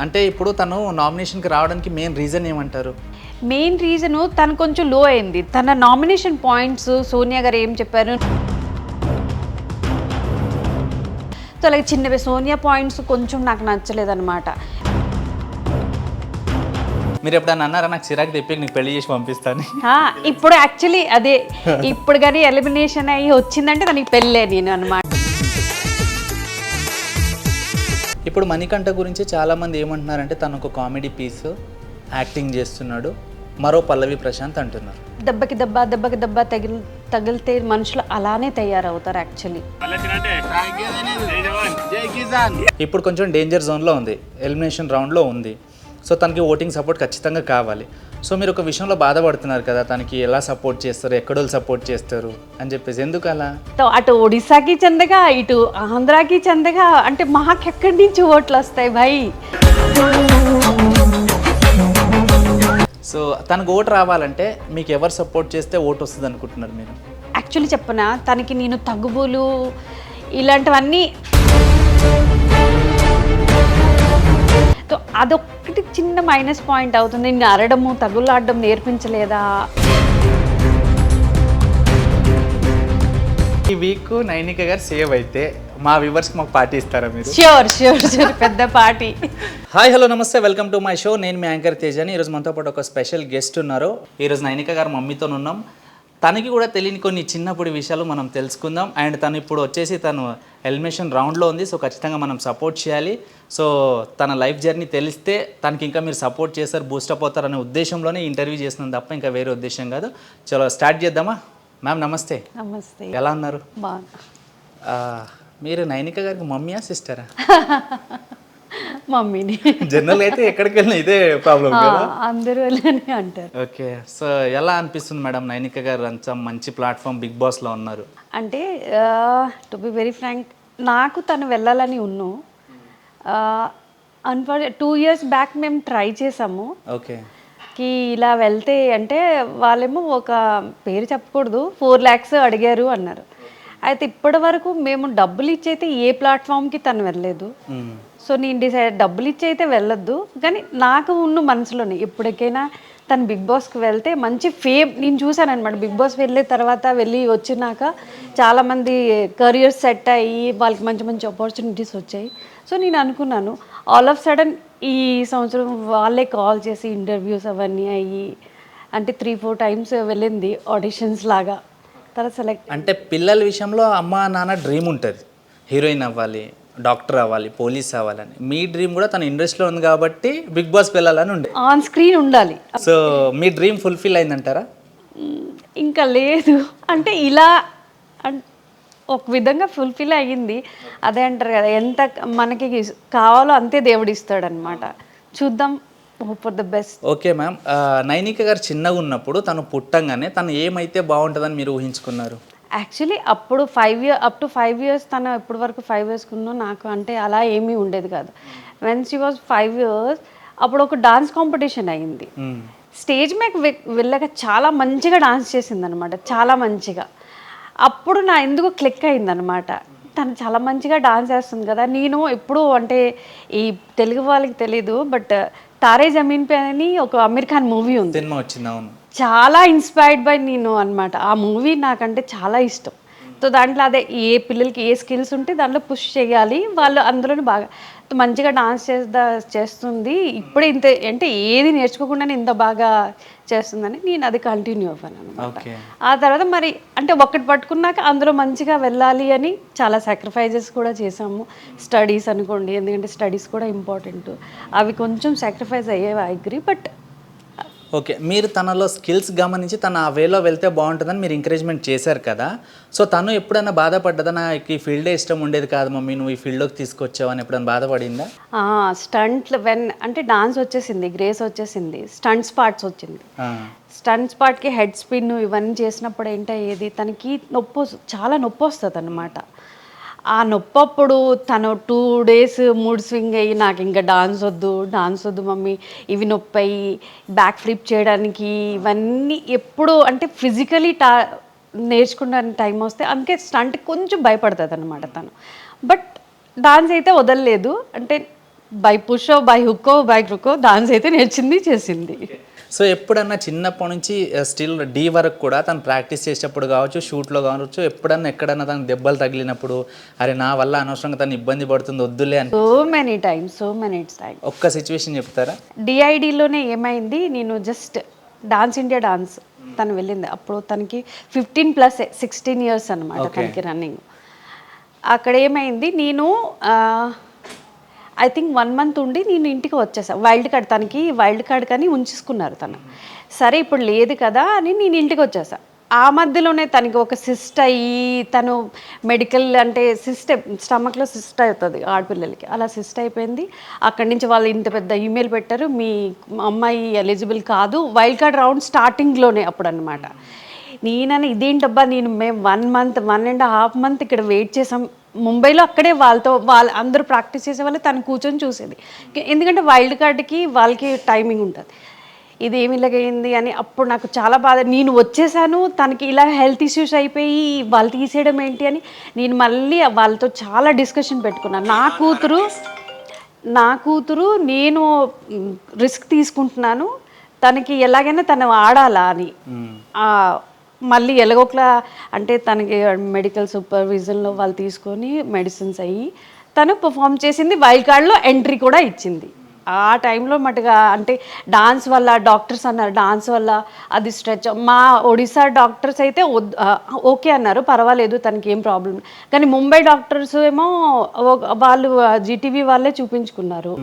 అంటే ఇప్పుడు తను నామినేషన్కి రావడానికి మెయిన్ రీజన్ ఏమంటారు? మెయిన్ రీజను తను కొంచెం లో అయింది. తన నామినేషన్ పాయింట్స్ సోనియా గారు ఏం చెప్పారు, సో అలాగే చిన్నవి సోనియా పాయింట్స్ కొంచెం నాకు నచ్చలేదన్నమాట. మీరు ఎప్పుడన్నా అన్నారా నాకు చిరాకు తెప్పి నీకు పెళ్లి చేసి పంపిస్తాను? ఇప్పుడు యాక్చువల్లీ అదే ఇప్పుడు కానీ ఎలిమినేషన్ అయ్యి వచ్చిందంటే దానికి పెళ్ళే నేను అనమాట. ఇప్పుడు మణికంఠ గురించి చాలామంది ఏమంటున్నారంటే తను ఒక కామెడీ పీస్ యాక్టింగ్ చేస్తున్నాడు, మరో పల్లవి ప్రశాంత్ అంటున్నారు. దెబ్బకి దెబ్బ తగిలితే మనుషులు అలానే తయారవుతారు యాక్చువల్లీ. ఇప్పుడు కొంచెం డేంజర్ జోన్లో ఉంది, ఎలిమినేషన్ రౌండ్లో ఉంది. సో తనకి ఓటింగ్ సపోర్ట్ ఖచ్చితంగా కావాలి. సో మీరు ఒక విషయంలో బాధపడుతున్నారు కదా, తనకి ఎలా సపోర్ట్ చేస్తారు, ఎక్కడోళ్ళు సపోర్ట్ చేస్తారు అని చెప్పేసి. ఎందుకు అలా? అటు ఒడిశాకి చెందగా ఇటు ఆంధ్రాకి చెందగా అంటే మాకెక్కడి నుంచి ఓట్లు వస్తాయి భయ్. సో తనకు ఓటు రావాలంటే మీకు ఎవరు సపోర్ట్ చేస్తే ఓటు వస్తుంది అనుకుంటున్నారు మీరు? యాక్చువల్లీ చెప్పనా, తనకి నేను తగ్గుబోలు ఇలాంటివన్నీ అదొక్కటి చిన్న మైనస్ పాయింట్ అవుతుంది. నేను అరడము తగులాడడం నేర్పించలేదా? ఈ వీక్ నైనిక గారు సేవ్ అయితే మా వ్యూవర్స్కి మాకు పార్టీ ఇస్తారా మీరు? ష్యూర్ పెద్ద పార్టీ. హాయ్ హలో నమస్తే, వెల్కమ్ టు మై షో. నేను మీ యాంకర్ తేజాని. ఈరోజు మనతో పాటు ఒక స్పెషల్ గెస్ట్ ఉన్నారు. ఈరోజు నైనిక గారు మమ్మీతో ఉన్నాం. తనకి కూడా తెలియని కొన్ని చిన్నప్పుడు విషయాలు మనం తెలుసుకుందాం. అండ్ తను ఇప్పుడు వచ్చేసి తను ఎలిమినేషన్ రౌండ్లో ఉంది. సో ఖచ్చితంగా మనం సపోర్ట్ చేయాలి. సో తన లైఫ్ జర్నీ తెలిస్తే తనకి ఇంకా మీరు సపోర్ట్ చేస్తారు, బూస్టప్ అవుతారు అనే ఉద్దేశంలోనే ఇంటర్వ్యూ చేస్తున్నాం తప్ప ఇంకా వేరే ఉద్దేశం కాదు. చలో స్టార్ట్ చేద్దామా? మ్యామ్ నమస్తే. నమస్తే. ఎలా ఉన్నారు? బాగా. మీరు నైనిక గారికి మమ్మీయా సిస్టరా? మమ్మీని. జనరల్ అయితే ఎక్కడికి వెళ్ళినా ఇదే ప్రాబ్లం కదా, అందరూ వెళ్ళని అంటారు. ఓకే. సో ఎలా అనిపిస్తుంది మేడం, నైనిక గారు అంత మంచి ప్లాట్ఫామ్ బిగ్ బాస్లో ఉన్నారు? అంటే టు బి వెరీ ఫ్రాంక్, నాకు తను వెళ్ళాలని ఉన్నాను. 2 years బ్యాక్ మేము ట్రై చేసాము. ఓకే. ఇలా వెళ్తే అంటే వాళ్ళేమో ఒక పేరు చెప్పకూడదు 4 lakhs అడిగారు అన్నారు. అయితే ఇప్పటి వరకు మేము డబ్బులు ఇచ్చి అయితే ఏ ప్లాట్ఫామ్కి తను వెళ్ళలేదు. సో నేను డిసైడ్ డబ్బులు ఇచ్చి అయితే వెళ్ళొద్దు, కానీ నాకు ఉన్న మనసులోనే ఎప్పటికైనా తను బిగ్ బాస్కి వెళ్తే మంచి ఫేమ్ నేను చూశాను అనమాట. బిగ్ బాస్ వెళ్ళే తర్వాత వెళ్ళి వచ్చినాక చాలామంది కెరియర్ సెట్ అయ్యి వాళ్ళకి మంచి మంచి ఆపర్చునిటీస్ వచ్చాయి. సో నేను అనుకున్నాను ఆల్ ఆఫ్ సడన్ ఈ సంవత్సరం వాళ్ళే కాల్ చేసి ఇంటర్వ్యూస్ అవన్నీ అయ్యి అంటే 3-4 times వెళ్ళింది ఆడిషన్స్ లాగా. తర్వాత సెలెక్ట్. అంటే పిల్లల విషయంలో అమ్మ నాన్న డ్రీమ్ ఉంటుంది, హీరోయిన్ అవ్వాలి, డాక్టర్ అవ్వాలి, పోలీస్ అవ్వాలని. మీ డ్రీమ్ కూడా తన ఇండస్ట్రీలో ఉంది కాబట్టి బిగ్ బాస్ వెళ్ళాలని ఉండే, ఆన్ స్క్రీన్ ఉండాలి. సో మీ డ్రీమ్ ఫుల్ఫిల్ అయిందంటారా? ఇంకా లేదు అంటే ఇలా ఒక విధంగా ఫుల్ఫిల్ అయ్యింది. అదే అంటారు కదా, ఎంత మనకి కావాలో అంతే దేవుడు ఇస్తాడనమాట. చూద్దాం, hope for the best. Okay ma'am, Nainika గారు చిన్నగా ఉన్నప్పుడు తను పుట్టంగానే తను ఏమైతే బాగుంటుందని మీరు ఊహించుకున్నారు? యాక్చువల్లీ అప్పుడు అప్ టు 5 years తను ఇప్పటి వరకు 5 years కున్నా నాకు అంటే అలా ఏమీ ఉండేది కాదు. వెన్ షీ వాజ్ 5 years అప్పుడు ఒక డాన్స్ కాంపిటీషన్ అయ్యింది. స్టేజ్ మీద వెళ్ళాక చాలా మంచిగా డాన్స్ చేసింది అనమాట, చాలా మంచిగా. అప్పుడు నా ఎందుకు క్లిక్ అయిందనమాట, తను చాలా మంచిగా డాన్స్ చేస్తుంది కదా. నేను ఎప్పుడు అంటే ఈ తెలుగు వాళ్ళకి తెలీదు, బట్ తారే జమీన్ పే అని ఒక అమీర్ ఖాన్ మూవీ ఉంది, సినిమా వచ్చింది. అవును, చాలా ఇన్స్పైర్డ్ బై నేను అనమాట. ఆ మూవీ నాకంటే చాలా ఇష్టం. సో దాంట్లో అదే ఏ పిల్లలకి ఏ స్కిల్స్ ఉంటే దాంట్లో పుష్ చేయాలి, వాళ్ళు అందులోనే బాగా మంచిగా డాన్స్ చేస్తుంది. ఇప్పుడే ఇంత అంటే ఏది నేర్చుకోకుండానే ఇంత బాగా చేస్తుందని నేను అది కంటిన్యూ అవ్వను అనమాట. ఆ తర్వాత మరి అంటే ఒక్కటి పట్టుకున్నాక అందులో మంచిగా వెళ్ళాలి అని చాలా సాక్రిఫైజెస్ కూడా చేసాము. స్టడీస్ అనుకోండి, ఎందుకంటే స్టడీస్ కూడా ఇంపార్టెంట్, అవి కొంచెం సాక్రిఫైస్ అయ్యేవి, ఐ అగ్రీ. బట్ ఓకే, మీరు తనలో స్కిల్స్ గమనించి తను ఆ వేలో వెళ్తే బాగుంటుందని మీరు ఎంకరేజ్మెంట్ చేశారు కదా. సో తను ఎప్పుడైనా బాధపడ్డదా, నాకు ఈ ఫీల్డే ఇష్టం ఉండేది కాదు మమ్మీ, నువ్వు ఈ ఫీల్డ్లోకి తీసుకొచ్చావు అని ఎప్పుడైనా బాధపడిందా? స్టంట్లు అంటే డాన్స్ వచ్చేసింది, గ్రేస్ వచ్చేసింది, స్టంట్స్ పార్ట్స్ వచ్చింది. స్టంట్స్ పార్ట్కి హెడ్ స్పిన్ ఇవన్నీ చేసినప్పుడు ఏంటయ్యేది, తనకి చాలా నొప్పి వస్తుంది అనమాట. ఆ నొప్పప్పుడు తను 2 days మూడ్ స్వింగ్ అయ్యి నాకు ఇంకా డాన్స్ వద్దు మమ్మీ, ఇవి నొప్పి అయ్యి బ్యాక్ ఫ్లిప్ చేయడానికి ఇవన్నీ ఎప్పుడు అంటే ఫిజికలీ నేర్చుకున్న టైం వస్తే అందుకే స్టంట్ కొంచెం భయపడుతుంది అనమాట తను. బట్ డాన్స్ అయితే వదలలేదు. అంటే బై పుషో బై హుక్కో బై క్రుకో డాన్స్ అయితే నేర్చింది చేసింది. సో ఎప్పుడన్నా చిన్నప్పటి నుంచి స్టిల్ డీ వరకు కూడా తను ప్రాక్టీస్ చేసేటప్పుడు కావచ్చు, షూట్లో కావచ్చు, ఎక్కడన్నా తనకు దెబ్బలు తగిలినప్పుడు అరే నా వల్ల అనవసరంగా తను ఇబ్బంది పడుతుంది వద్దులే అని సో మెనీ టైమ్స్ ఒక్క సిచ్యువేషన్ చెప్తారా? డిఐడిలోనే ఏమైంది, నేను జస్ట్ డాన్స్ ఇండియా డాన్స్ తను వెళ్ళింది అప్పుడు తనకి 15 + 16 ఇయర్స్ అనమాట తనకి రన్నింగ్. అక్కడ ఏమైంది, నేను ఐ థింక్ 1 మంత్ ఉండి నేను ఇంటికి వచ్చేసాను. వైల్డ్ కార్డ్ తనకి వైల్డ్ కార్డ్ కానీ ఉంచుకున్నారు తను. సరే ఇప్పుడు లేదు కదా అని నేను ఇంటికి వచ్చేసాను. ఆ మధ్యలోనే తనకి ఒక సిస్ట్ అయ్యి తను మెడికల్ అంటే స్టమక్లో సిస్ట్ అవుతుంది ఆడపిల్లలకి, అలా సిస్ట్ అయిపోయింది. అక్కడి నుంచి వాళ్ళు ఇంత పెద్ద ఈమెయిల్ పెట్టారు, మీ అమ్మాయి ఎలిజిబుల్ కాదు. వైల్డ్ కార్డ్ రౌండ్ స్టార్టింగ్లోనే అప్పుడు అనమాట. నేనని ఇదేంటబ్బా, మేము 1.5 మంత్ ఇక్కడ వెయిట్ చేసాం ముంబైలో. అక్కడే వాళ్ళు అందరూ ప్రాక్టీస్ చేసే వాళ్ళు తను కూర్చొని చూసేది, ఎందుకంటే వైల్డ్ కార్డ్కి వాళ్ళకి టైమింగ్ ఉంటుంది. ఇదేమి ఇలాగైంది అని అప్పుడు నాకు చాలా బాధ. నేను వచ్చేసాను, తనకి ఇలా హెల్త్ ఇష్యూస్ అయిపోయి వాళ్ళు తీసేయడం ఏంటి అని నేను మళ్ళీ వాళ్ళతో చాలా డిస్కషన్ పెట్టుకున్నాను. నా కూతురు నేను రిస్క్ తీసుకుంటున్నాను, తనకి ఎలాగైనా తను ఆడాలా అని. మళ్ళీ ఎలాగోట్లా అంటే తనకి మెడికల్ సూపర్విజన్లో వాళ్ళు తీసుకొని మెడిసిన్స్ అయ్యి తను పర్ఫామ్ చేసింది. వైల్డ్ కార్డ్లో ఎంట్రీ కూడా ఇచ్చింది. ఆ టైంలో మటుగా అంటే డాన్స్ వల్ల డాక్టర్స్ అన్నారు, డాన్స్ వల్ల అది స్ట్రెచ్. మా ఒడిశా డాక్టర్స్ అయితే ఓకే అన్నారు, పర్వాలేదు తనకి ఏం ప్రాబ్లం. కానీ ముంబై డాక్టర్స్ ఏమో వాళ్ళు జీటీవీ వాళ్ళే చూపించుకున్నారు.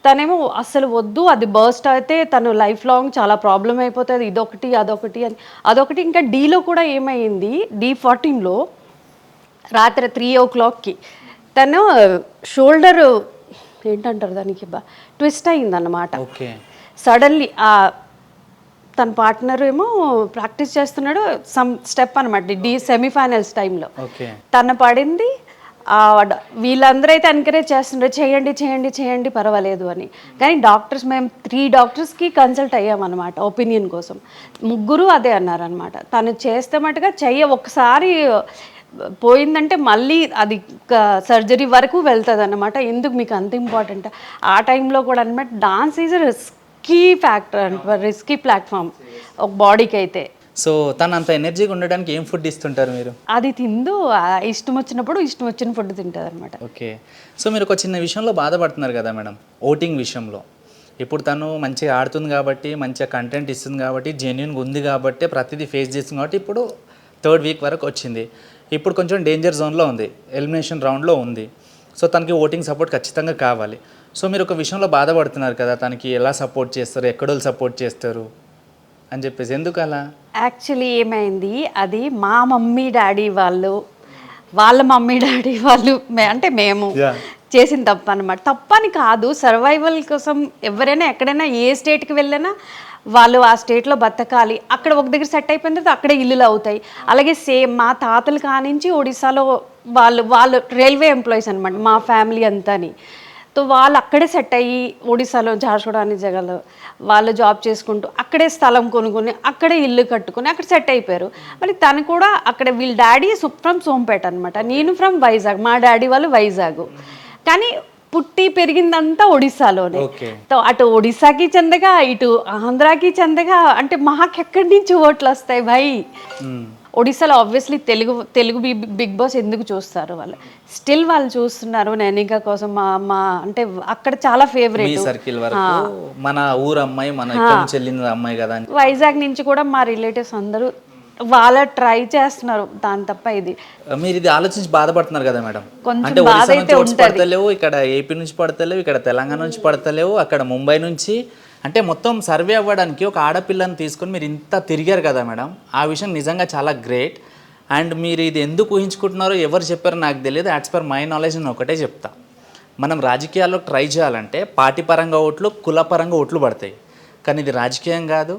తనేమో అస్సలు వద్దు, అది బర్స్ట్ అయితే తను లైఫ్ లాంగ్ చాలా ప్రాబ్లం అయిపోతుంది, అదొకటి అదొకటి. ఇంకా డీలో కూడా ఏమైంది, D14లో రాత్రి 3 o'clockకి తను షోల్డర్ ఏంటంటారు దానికి ట్విస్ట్ అయిందన్నమాట. సడన్లీ తన పార్ట్నర్ ఏమో ప్రాక్టీస్ చేస్తున్నాడు, సమ్ స్టెప్ అనమాట సెమీఫైనల్స్ టైంలో తన పడింది. వీళ్ళందరూ అయితే ఎంకరేజ్ చేస్తున్నారు, చేయండి పర్వాలేదు అని. కానీ మేము 3 డాక్టర్స్కి కన్సల్ట్ అయ్యామన్నమాట ఒపీనియన్ కోసం. 3 అదే అన్నారనమాట, తను చేస్తే మటుగా ఒక్కసారి పోయిందంటే మళ్ళీ అది సర్జరీ వరకు వెళ్తుంది అన్నమాట. ఎందుకు మీకు అంత ఇంపార్టెంట్ ఆ టైంలో కూడా అనమాట. డాన్స్ ఈజ్ రిస్కీ ఫ్యాక్టర్ అనమాట, రిస్కీ ప్లాట్ఫామ్ ఒక బాడీకి అయితే. సో తను అంత ఎనర్జీగా ఉండడానికి ఏం ఫుడ్ ఇస్తుంటారు మీరు? అది ఇష్టం వచ్చిన ఫుడ్ తింటుంది అనమాట. ఓకే. సో మీరు ఒక చిన్న విషయంలో బాధపడుతున్నారు కదా మేడం, ఓటింగ్ విషయంలో. ఇప్పుడు తను మంచిగా ఆడుతుంది కాబట్టి, మంచిగా కంటెంట్ ఇస్తుంది కాబట్టి, జెన్యున్గా ఉంది కాబట్టి, ప్రతిదీ ఫేస్ చేస్తుంది కాబట్టి ఇప్పుడు 3rd వీక్ వరకు వచ్చింది. ఇప్పుడు కొంచెం డేంజర్ జోన్లో ఉంది, ఎలిమినేషన్ రౌండ్లో ఉంది. సో తనకి ఓటింగ్ సపోర్ట్ ఖచ్చితంగా కావాలి. సో మీరు ఒక విషయంలో బాధపడుతున్నారు కదా, తనకి ఎలా సపోర్ట్ చేస్తారు, ఎక్కడోళ్ళు సపోర్ట్ చేస్తారు అని చెప్పేసి. ఎందుకు అలా? యాక్చువల్లీ ఏమైంది, అది మా మమ్మీ డాడీ వాళ్ళ మమ్మీ డాడీ వాళ్ళు అంటే మేము చేసిన తప్పు అనమాట. తప్పని కాదు, సర్వైవల్ కోసం ఎవరైనా ఎక్కడైనా ఏ స్టేట్కి వెళ్ళినా వాళ్ళు ఆ స్టేట్లో బతకాలి. అక్కడ ఒక దగ్గర సెట్ అయిపోయిన తర్వాత అక్కడే ఇల్లులు అవుతాయి. అలాగే సేమ్ మా తాతలు కానించి ఒడిశాలో వాళ్ళు రైల్వే ఎంప్లాయీస్ అనమాట మా ఫ్యామిలీ అంతాని. సో వాళ్ళు అక్కడే సెట్ అయ్యి ఒడిశాలో ఝార్సుగుడ అనే జగలో వాళ్ళు జాబ్ చేసుకుంటూ అక్కడే స్థలం కొనుక్కొని అక్కడే ఇల్లు కట్టుకొని అక్కడ సెట్ అయిపోయారు. మళ్ళీ తను కూడా అక్కడ వీళ్ళ డాడీ ఫ్రమ్ సోంపేట అనమాట, నేను ఫ్రమ్ వైజాగ్, మా డాడీ వాళ్ళు వైజాగ్. కానీ పుట్టి పెరిగిందంతా ఒడిశాలోనే. అటు ఒడిశాకి చెందగా ఇటు ఆంధ్రాకి చెందగా అంటే మాకెక్కడి నుంచి ఓట్లు వస్తాయి భయ్. ఒడిశాలో ఆబ్వియస్లీ తెలుగు బిగ్ బాస్ ఎందుకు చూస్తారు వాళ్ళు, స్టిల్ వాళ్ళు చూస్తున్నారు నైనిక కోసం. మా అంటే అక్కడ చాలా ఫేవరెట్ మన ఊరు అమ్మాయి, మన ఇక్కడ నుంచి వెళ్ళిన అమ్మాయి కదా. వైజాగ్ నుంచి కూడా మా రిలేటివ్స్ అందరూ వాళ్ళ ట్రై చేస్తున్నారు, దాని తప్ప ఇది. మీరు ఇది ఆలోచించి బాధపడుతున్నారు కదా మేడం, అంటే ఒడిశా నుంచి పడతలేవు, ఇక్కడ ఏపీ నుంచి పడతలేవు, ఇక్కడ తెలంగాణ నుంచి పడతలేవు, అక్కడ ముంబై నుంచి. అంటే మొత్తం సర్వే అవ్వడానికి ఒక ఆడపిల్లని తీసుకొని మీరు ఇంత తిరిగారు కదా మేడం, ఆ విషయం నిజంగా చాలా గ్రేట్. అండ్ మీరు ఇది ఎందుకు ఊహించుకుంటున్నారో ఎవరు చెప్పారో నాకు తెలియదు. యాజ్ పర్ మై నాలెడ్జ్ నేను ఒకటే చెప్తా, మనం రాజకీయాల్లో ట్రై చేయాలంటే పార్టీ పరంగా ఓట్లు, కులపరంగా ఓట్లు పడతాయి. కానీ ఇది రాజకీయం కాదు,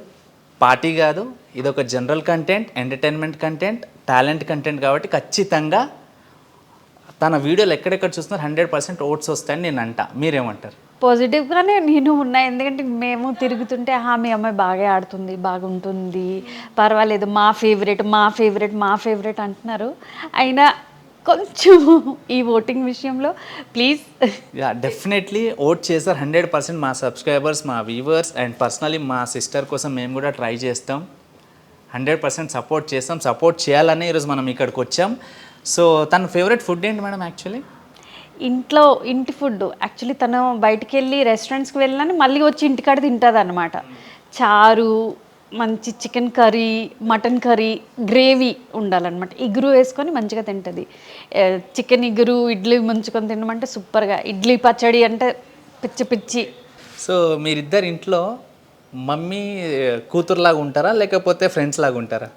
పార్టీ కాదు, ఇది ఒక general content, entertainment content, talent content. కాబట్టి ఖచ్చితంగా తన వీడియోలు ఎక్కడెక్కడ చూస్తున్నారు 100% ఓట్స్ వస్తాయని నేను అంట. మీరేమంటారు? పాజిటివ్గానే నేను ఉన్నాయి, ఎందుకంటే మేము తిరుగుతుంటే మీ అమ్మాయి బాగా ఆడుతుంది, బాగుంటుంది, పర్వాలేదు, మా ఫేవరెట్ అంటున్నారు. అయినా కొంచెం ఈ ఓటింగ్ విషయంలో ప్లీజ్. యా డెఫినెట్లీ ఓట్ చేస్తారు 100%. మా సబ్స్క్రైబర్స్, మా వ్యూవర్స్ అండ్ పర్సనలీ మా సిస్టర్ కోసం మేము కూడా ట్రై చేస్తాం. 100% సపోర్ట్ చేస్తాం. సపోర్ట్ చేయాలనే ఈరోజు మనం ఇక్కడికి వచ్చాం. సో తన ఫేవరెట్ ఫుడ్ ఏంటి మేడం యాక్చువల్లీ? ఇంటి ఫుడ్ యాక్చువల్లీ తను బయటికి వెళ్ళి రెస్టారెంట్స్కి వెళ్ళినా మళ్ళీ వచ్చి ఇంటికాడ తింటుంది అనమాట. చారు, మంచి chicken curry, mutton curry, gravy ఉండాలన్నమాట. ఇగురు వేసుకొని మంచిగా తింటుంది. చికెన్ ఇగురు, ఇడ్లీ ముంచుకొని తినమంటే సూపర్గా. ఇడ్లీ పచ్చడి అంటే పిచ్చి పిచ్చి. సో మీరిద్దరు ఇంట్లో మమ్మీ కూతురులాగా ఉంటారా లేకపోతే ఫ్రెండ్స్ లాగా ఉంటారా?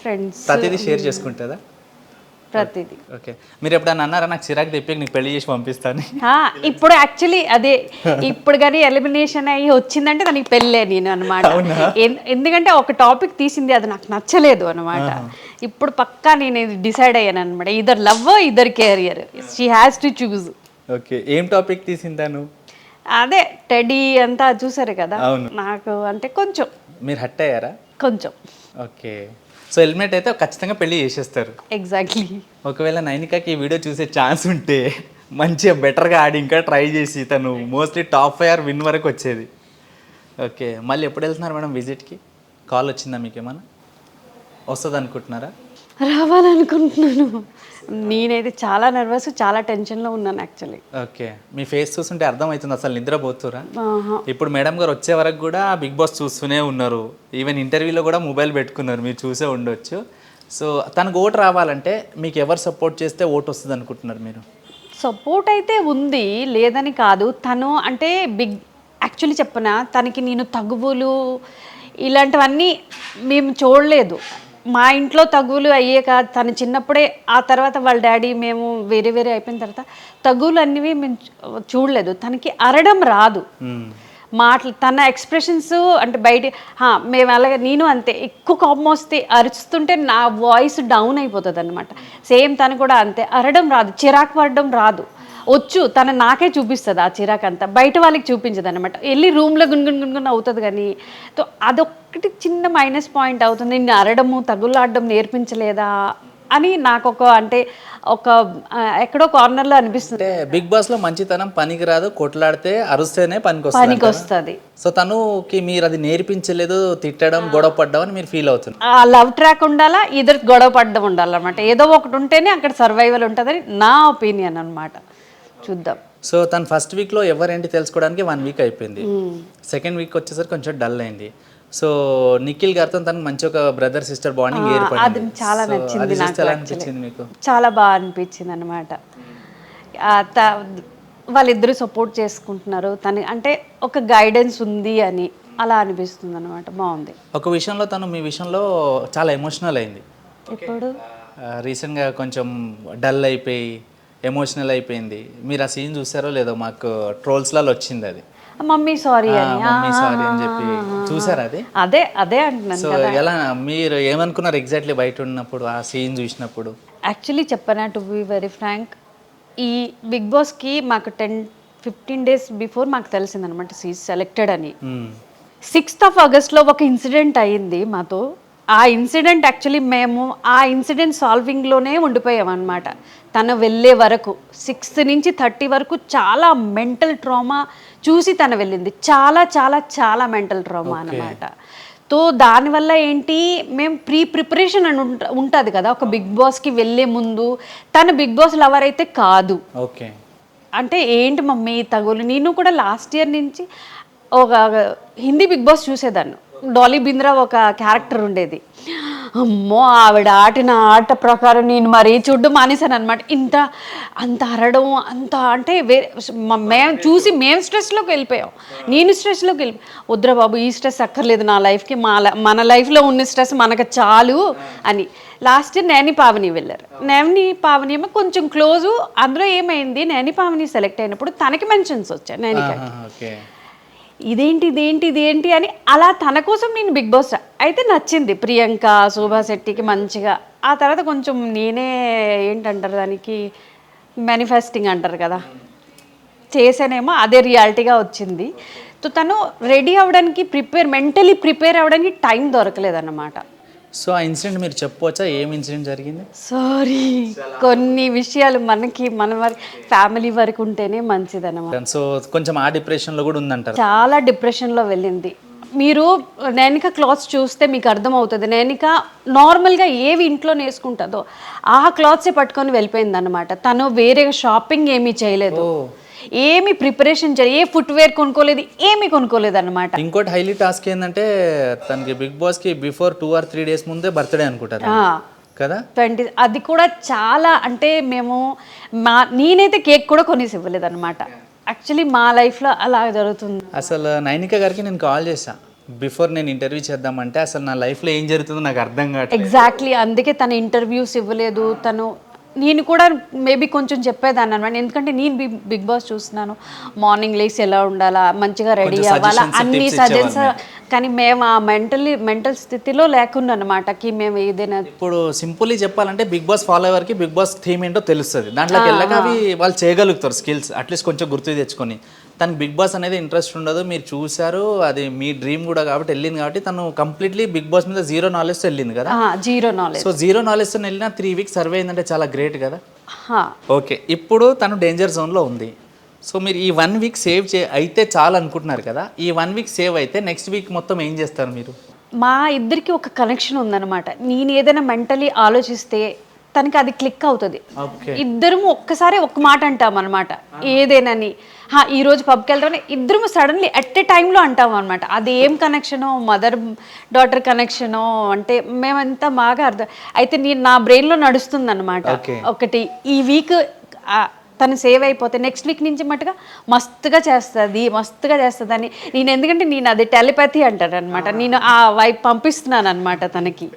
ఫ్రెండ్స్. ప్రతిదీ షేర్ చేసుకుంటుందా? ప్రతిదీ. ఓకే. మీరు ఎప్పుడన్నా అన్నారా నాకు చిరాకు తెప్పి నీకు పెళ్లి చేసి పంపిస్తాను? ఇప్పుడు యాక్చువల్లీ అదే ఇప్పుడు కానీ ఎలిమినేషన్ అయ్యి వచ్చిందంటే దానికి పెళ్ళే నేను అనమాట. ఎందుకంటే ఒక టాపిక్ తీసింది అది నాకు నచ్చలేదు అనమాట. ఇప్పుడు పక్కా నేను డిసైడ్ అయ్యాను అనమాట, ఇద్దరు లవ్ ఇద్దరు career, she has to choose. Okay. ఏం టాపిక్ తీసిందాను? అదే టెడీ అంతా చూసారు కదా, నాకు అంటే కొంచెం. మీరు హట్ అయ్యారా? కొంచెం. ఓకే. సో ఎలిమినేట్ అయితే ఖచ్చితంగా పెళ్లి చేసేస్తారు. ఎగ్జాక్ట్లీ. ఒకవేళ నైనికాకి ఈ వీడియో చూసే ఛాన్స్ ఉంటే మంచిగా బెటర్గా ఆడి ఇంకా ట్రై చేసి తను మోస్ట్లీ టాప్ 5 విన్ వరకు వచ్చేది. ఓకే. మళ్ళీ ఎప్పుడు వెళ్తున్నారు మేడం విజిట్కి? కాల్ వచ్చిందా మీకు ఏమన్నా? వస్తుంది అనుకుంటున్నారా? రావాలనుకుంటున్నాను. నేనైతే చాలా నర్వస్, చాలా టెన్షన్లో ఉన్నాను యాక్చువల్లీ. ఓకే. మీ ఫేస్ చూస్తుంటే అర్థమవుతుంది అసలు నిద్రపోతురా. ఇప్పుడు మేడం గారు వచ్చే వరకు కూడా బిగ్ బాస్ చూస్తూనే ఉన్నారు. ఈవెన్ ఇంటర్వ్యూలో కూడా మొబైల్ పెట్టుకున్నారు, మీరు చూసే ఉండొచ్చు. సో తనకు ఓటు రావాలంటే మీకు ఎవరు సపోర్ట్ చేస్తే ఓటు వస్తుంది అనుకుంటున్నారు మీరు? సపోర్ట్ అయితే ఉంది, లేదని కాదు. తను అంటే యాక్చువల్లీ చెప్పనా, తనకి నేను తగువులు ఇలాంటివన్నీ మేము చూడలేదు. మా ఇంట్లో తగువులు అయ్యాక తను చిన్నప్పుడే, ఆ తర్వాత వాళ్ళ డాడీ మేము వేరే వేరే అయిపోయిన తర్వాత తగువులు అన్నీ మేము చూడలేదు. తనకి అరడం రాదు. తన ఎక్స్ప్రెషన్స్ అంటే బయట మేము అలాగే, నేను అంతే, ఎక్కువ కోపం వస్తే అరుస్తుంటే నా వాయిస్ డౌన్ అయిపోతుంది అనమాట. సేమ్ తను కూడా అంతే, అరడం రాదు, చిరాకు పడడం రాదు. వచ్చు తను నాకే చూపిస్తుంది ఆ చిరాకు అంతా, బయట వాళ్ళకి చూపించదు అనమాట. వెళ్ళి రూమ్లో గున్గున్ అవుతుంది కానీ. సో అదొక్కటి చిన్న మైనస్ పాయింట్ అవుతుంది. నేను అరడము తగులాడడం నేర్పించలేదా అని నాకు అంటే ఎక్కడో కార్నర్లో అనిపిస్తుంది. బిగ్ బాస్ లో మంచితనం పనికి రాదు, కొట్లాడితే అరుస్తేనే పనికి వస్తుంది. సో తనుకి మీరు అది నేర్పించలేదు, తిట్టడం, గొడవ పడ్డం అని మీరు ఫీల్ అవుతుంది. ఆ లవ్ ట్రాక్ ఉండాలా, ఇద్దరు గొడవ పడ్డం ఉండాలన్నమాట. ఏదో ఒకటి ఉంటేనే అక్కడ సర్వైవల్ ఉంటుందని నా ఒపీనియన్ అనమాట. చూద్దాం. సో తను ఫస్ట్ వీక్లో ఎవరేంటి తెలుసుకోవడానికి 1 వీక్ అయిపోయింది. సెకండ్ వీక్ వచ్చేసరికి కొంచెం డల్ అయింది. సో నిఖిల్ గారితో తనకు మంచి ఒక బ్రదర్ సిస్టర్ బాండింగ్ ఏర్పడింది. అది చాలా నచ్చింది నాకు. ఎలా అనిపించింది మీకు? చాలా బాగా అనిపించింది అనమాట. వాళ్ళిద్దరూ సపోర్ట్ చేసుకుంటున్నారు, తను అంటే ఒక గైడెన్స్ ఉంది అని అలా అనిపిస్తుంది అనమాట. బాగుంది. ఒక విషయంలో తను మీ విషయంలో చాలా ఎమోషనల్ అయింది. ఇప్పుడు రీసెంట్గా కొంచెం డల్ అయిపోయి ఎమోషనల్ అయిపోయింది. మీరు ఆ సీన్ చూసారో లేదో, మాకు ట్రోల్స్లలో వచ్చింది అది. మమ్మీ సారీ అని, మమ్మీ సారీ అని చెప్పి చూసారా అది? అదే అంటున్నాను. సో ఎలా మీరు ఏమనుకున్నారు ఎగ్జాక్ట్లీ బయట ఉన్నప్పుడు ఆ సీన్ చూసినప్పుడు? యాక్చువల్లీ చెప్పనా, టు బి వెరీ ఫ్రాంక్, ఈ బిగ్ బాస్కి మాకు 10-15 డేస్ బిఫోర్ మాకు తెలిసిందనమాట సీజ్ సెలెక్టెడ్ అని. 6th ఆగస్ట్లో ఒక ఇన్సిడెంట్ అయ్యింది మాతో. ఆ ఇన్సిడెంట్ యాక్చువల్లీ మేము ఆ ఇన్సిడెంట్ సాల్వింగ్లోనే ఉండిపోయాం అనమాట. తను వెళ్ళే వరకు 6th నుంచి 30 వరకు చాలా మెంటల్ ట్రామా చూసి తను వెళ్ళింది. చాలా చాలా చాలా మెంటల్ ట్రామా అనమాట. తో దానివల్ల ఏంటి, మేము ప్రిపరేషన్ అని ఉంటుంది కదా ఒక బిగ్ బాస్కి వెళ్ళే ముందు. తను బిగ్ బాస్ లవర్ అయితే కాదు. ఓకే. అంటే ఏంటి మమ్మీ తగులు, నేను కూడా లాస్ట్ ఇయర్ నుంచి ఒక హిందీ బిగ్ బాస్ చూసేదాన్ని. డాలీ బింద్రా ఒక క్యారెక్టర్ ఉండేది. అమ్మో, ఆవిడ ఆడిన ఆట ప్రకారం నేను మరీ చూడ్డం మానేశాను అనమాట. అంత అరడం అంత అంటే మేము చూసి మేము స్ట్రెస్లోకి వెళ్ళిపోయాం. నేను స్ట్రెస్లోకి వద్దురా బాబు, ఈ స్ట్రెస్ అక్కర్లేదు నా లైఫ్కి, మన లైఫ్లో ఉన్న స్ట్రెస్ మనకు చాలు అని. లాస్ట్ ఇయర్ నేని పావని వెళ్ళారు. నేని పావని ఏమో కొంచెం క్లోజు. అందులో ఏమైంది, నేని పావని సెలెక్ట్ అయినప్పుడు తనకి మెన్షన్స్ వచ్చాయి నేనికి. ఇదేంటి అని అలా తన కోసం నేను బిగ్ బాస్ అయితే నచ్చింది. ప్రియాంక, శోభా శెట్టికి మంచిగా. ఆ తర్వాత కొంచెం నేనే ఏంటంటారు దానికి, మేనిఫెస్టింగ్ అంటారు కదా, చేసానేమో అదే రియాలిటీగా వచ్చింది. సో తను రెడీ అవ్వడానికి మెంటలీ ప్రిపేర్ అవ్వడానికి టైం దొరకలేదన్నమాట. సో ఆ ఇన్సిడెంట్ మీరు చెప్పవచ్చా, ఏం ఇన్సిడెంట్ జరిగింది? సారీ, కొన్ని విషయాలు మన వరకు ఫ్యామిలీ వరకు ఉంటేనే మంచిదన్నమాట. సో కొంచెం ఆ డిప్రెషన్లో కూడా ఉందంటారు. చాలా డిప్రెషన్లో వెళ్ళింది. మీరు నైనిక క్లాత్స్ చూస్తే మీకు అర్థమవుతుంది. నైనిక నార్మల్గా ఏవి ఇంట్లో వేసుకుంటుందో ఆ క్లాత్సే పట్టుకొని వెళ్ళిపోయింది అనమాట. తను వేరే షాపింగ్ ఏమీ చేయలేదు, ఏమి ప్రిపరేషన్ చేయలేదు, ఏ ఫుట్వేర్ కొనుక్కోలేదు, ఏమీ కొనుక్కోలేదు అనమాట. ఇంకోటి హైలీ టాస్క్ ఏంటంటే తనకి బిగ్ బాస్కి బిఫోర్ 2 or 3 days ముందే బర్త్డే అనుకుంటారు కదా. 20, అది కూడా చాలా అంటే నేనైతే కేక్ కూడా కొనేసి ఇవ్వలేదు అనమాట. యాక్చువల్లీ మా లైఫ్లో అలా జరుగుతుంది. అసలు నైనిక గారికి నేను కాల్ చేశా బిఫోర్ నేను ఇంటర్వ్యూ చేద్దామంటే, అసలు నా లైఫ్లో ఏం జరుగుతుందో నాకు అర్థం కావట్లేదు. ఎగ్జాక్ట్లీ, అందుకే తను ఇంటర్వ్యూస్ ఇవ్వలేదు. నేను కూడా మేబీ కొంచెం చెప్పేదాన్ని అనమాట. ఎందుకంటే నేను బిగ్ బాస్ చూస్తున్నాను, మార్నింగ్ లేసి ఎలా ఉండాలా, మంచిగా రెడీ అవ్వాలా, అన్ని సజెషన్స్. కానీ మేము ఆ మెంటల్ స్థితిలో లేకుండా అనమాట కి మేము ఏదైనా. ఇప్పుడు సింపుల్లీ చెప్పాలంటే బిగ్ బాస్ ఫాలోవర్కి బిగ్ బాస్ థీమ్ ఏంటో తెలుస్తుంది, దాంట్లోకి వెళ్ళక అవి వాళ్ళు చేయగలుగుతారు స్కిల్స్ అట్లీస్ట్ కొంచెం గుర్తు తెచ్చుకొని. తనకి బిగ్ బాస్ అనేది ఇంట్రెస్ట్ ఉండదు, మీరు చూసారు, అది మీ డ్రీమ్ కూడా కాబట్టి వెళ్ళింది కాబట్టి తను కంప్లీట్లీ బిగ్ బాస్ మీద జీరో నాలెడ్జ్ వెళ్ళింది కదా. Zero knowledge. సో జీరో నాలెడ్జ్తో వెళ్ళిన 3 weeks సర్వే అయిందంటే చాలా గ్రేట్ కదా. ఓకే, ఇప్పుడు తను డేంజర్ జోన్లో ఉంది. సో మీరు ఈ 1 week సేవ్ అయితే చాలు అనుకుంటున్నారు కదా. ఈ 1 week సేవ్ అయితే నెక్స్ట్ వీక్ మొత్తం ఏం చేస్తారు మీరు? మా ఇద్దరికి ఒక కనెక్షన్ ఉందన్నమాట. నేను ఏదైనా మెంటలీ ఆలోచిస్తే తనకి అది క్లిక్ అవుతుంది. ఇద్దరము ఒక్కసారి ఒక్క మాట అంటాం అనమాట. ఏదేనని ఈ రోజు పబ్కి వెళ్తామని ఇద్దరము సడన్లీ ఎట్ ఏ టైంలో అంటాం అనమాట. అది ఏం కనెక్షనో, మదర్ డాటర్ కనెక్షనో అంటే మేమంతా బాగా అర్థం అయితే నా బ్రెయిన్లో నడుస్తుంది అనమాట. ఒకటి ఈ వీక్ తను సేవ్ అయిపోతే నెక్స్ట్ వీక్ నుంచి మట్టుగా మస్తుగా చేస్తుంది అని నేను, ఎందుకంటే నేను అది టెలిపతి అంటారు అనమాట. నేను ఆ వైపు పంపిస్తున్నాను అనమాట తనకి.